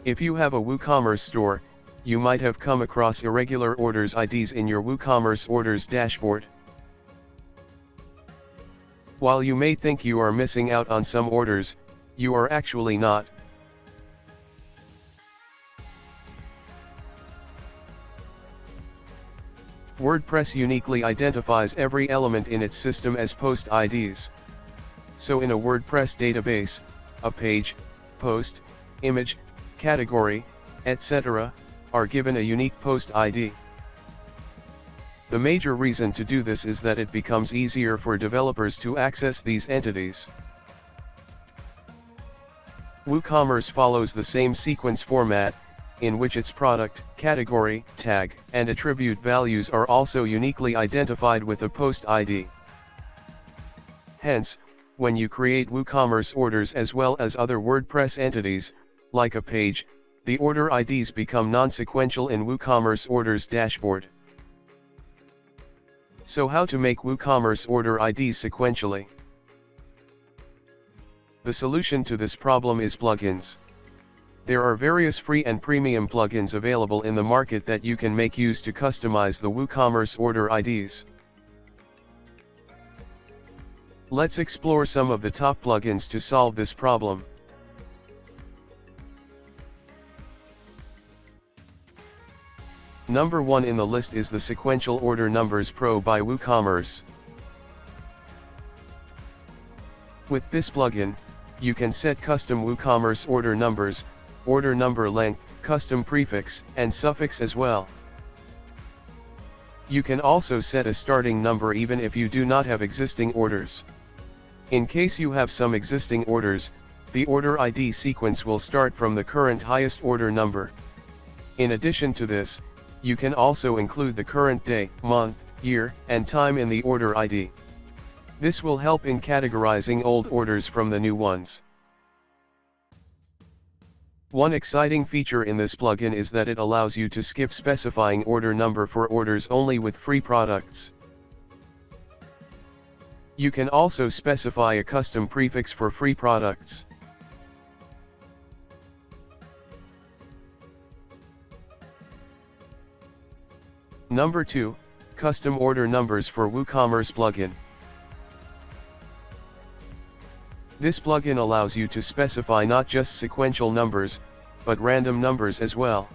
If you have a WooCommerce store, you might have come across irregular orders IDs in your WooCommerce Orders dashboard. While you may think you are missing out on some orders, you are actually not. WordPress uniquely identifies every element in its system as post IDs. So in a WordPress database, a page, post, image, category, etc., are given a unique post ID. The major reason to do this is that it becomes easier for developers to access these entities. WooCommerce follows the same sequence format, in which its product, category, tag, and attribute values are also uniquely identified with a post ID. Hence, when you create WooCommerce orders as well as other WordPress entities, like a page, the order IDs become non-sequential in WooCommerce Orders dashboard. So how to make WooCommerce Order IDs sequentially? The solution to this problem is plugins. There are various free and premium plugins available in the market that you can make use to customize the WooCommerce Order IDs. Let's explore some of the top plugins to solve this problem. Number 1 in the list is the Sequential Order Numbers Pro by WooCommerce. With this plugin, you can set custom WooCommerce order numbers, order number length, custom prefix, and suffix as well. You can also set a starting number even if you do not have existing orders. In case you have some existing orders, the order ID sequence will start from the current highest order number. In addition to this, you can also include the current day, month, year, and time in the order ID. This will help in categorizing old orders from the new ones. One exciting feature in this plugin is that it allows you to skip specifying order number for orders only with free products. You can also specify a custom prefix for free products. Number 2, Custom Order Numbers for WooCommerce Plugin. This plugin allows you to specify not just sequential numbers, but random numbers as well.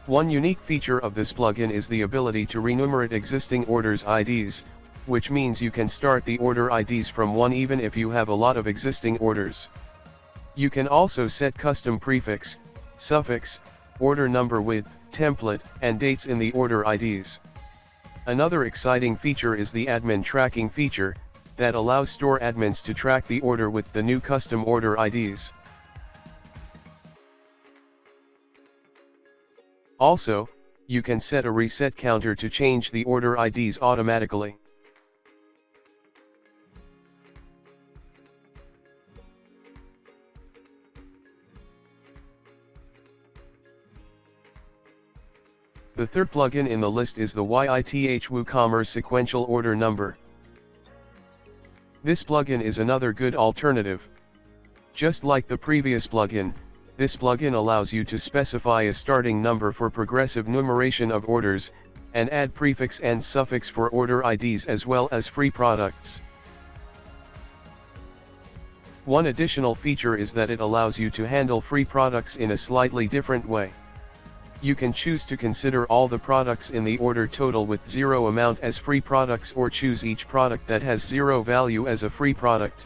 One unique feature of this plugin is the ability to renumerate existing orders IDs, which means you can start the order IDs from 1 even if you have a lot of existing orders. You can also set custom prefix, suffix, order number width, template, and dates in the order IDs. Another exciting feature is the admin tracking feature, that allows store admins to track the order with the new custom order IDs. Also, you can set a reset counter to change the order IDs automatically. The third plugin in the list is the WooCommerce Sequential Order Number. This plugin is another good alternative. Just like the previous plugin, this plugin allows you to specify a starting number for progressive numeration of orders, and add prefix and suffix for order IDs as well as free products. One additional feature is that it allows you to handle free products in a slightly different way. You can choose to consider all the products in the order total with 0 amount as free products or choose each product that has 0 value as a free product.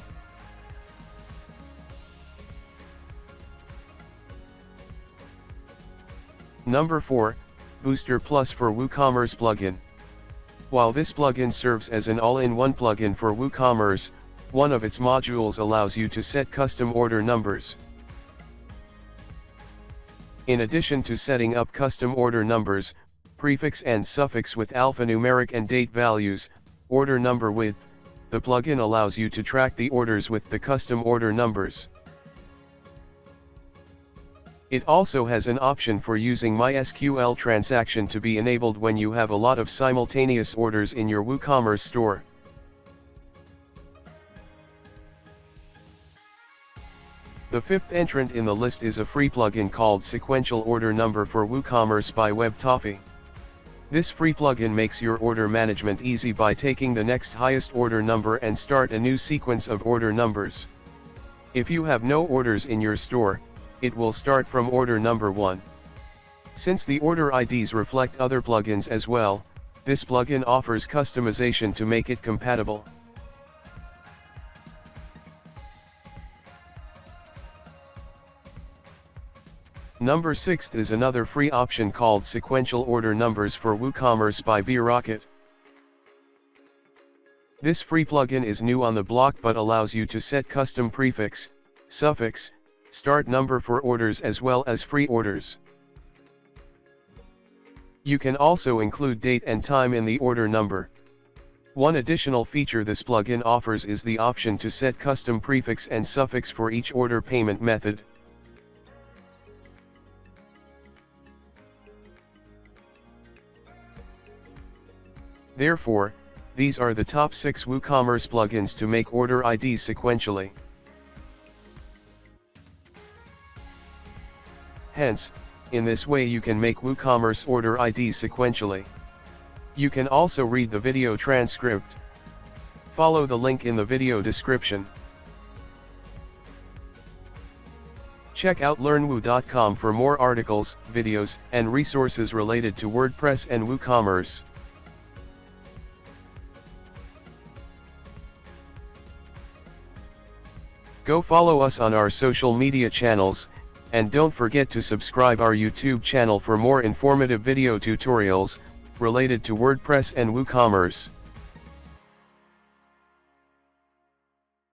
Number 4, Booster Plus for WooCommerce Plugin. While this plugin serves as an all-in-one plugin for WooCommerce, one of its modules allows you to set custom order numbers. In addition to setting up custom order numbers, prefix and suffix with alphanumeric and date values, order number width, the plugin allows you to track the orders with the custom order numbers. It also has an option for using MySQL transaction to be enabled when you have a lot of simultaneous orders in your WooCommerce store. The fifth entrant in the list is a free plugin called Sequential Order Number for WooCommerce by WebToffee. This free plugin makes your order management easy by taking the next highest order number and start a new sequence of order numbers. If you have no orders in your store, it will start from order number 1. Since the order IDs reflect other plugins as well, this plugin offers customization to make it compatible. Number 6 is another free option called Sequential Order Numbers for WooCommerce by BeRocker. This free plugin is new on the block but allows you to set custom prefix, suffix, start number for orders as well as free orders. You can also include date and time in the order number. One additional feature this plugin offers is the option to set custom prefix and suffix for each order payment method. Therefore, these are the top 6 WooCommerce plugins to make order IDs sequentially. Hence, in this way you can make WooCommerce Order IDs sequentially. You can also read the video transcript. Follow the link in the video description. Check out learnwoo.com for more articles, videos, and resources related to WordPress and WooCommerce. Go follow us on our social media channels, and don't forget to subscribe our YouTube channel for more informative video tutorials related to WordPress and WooCommerce.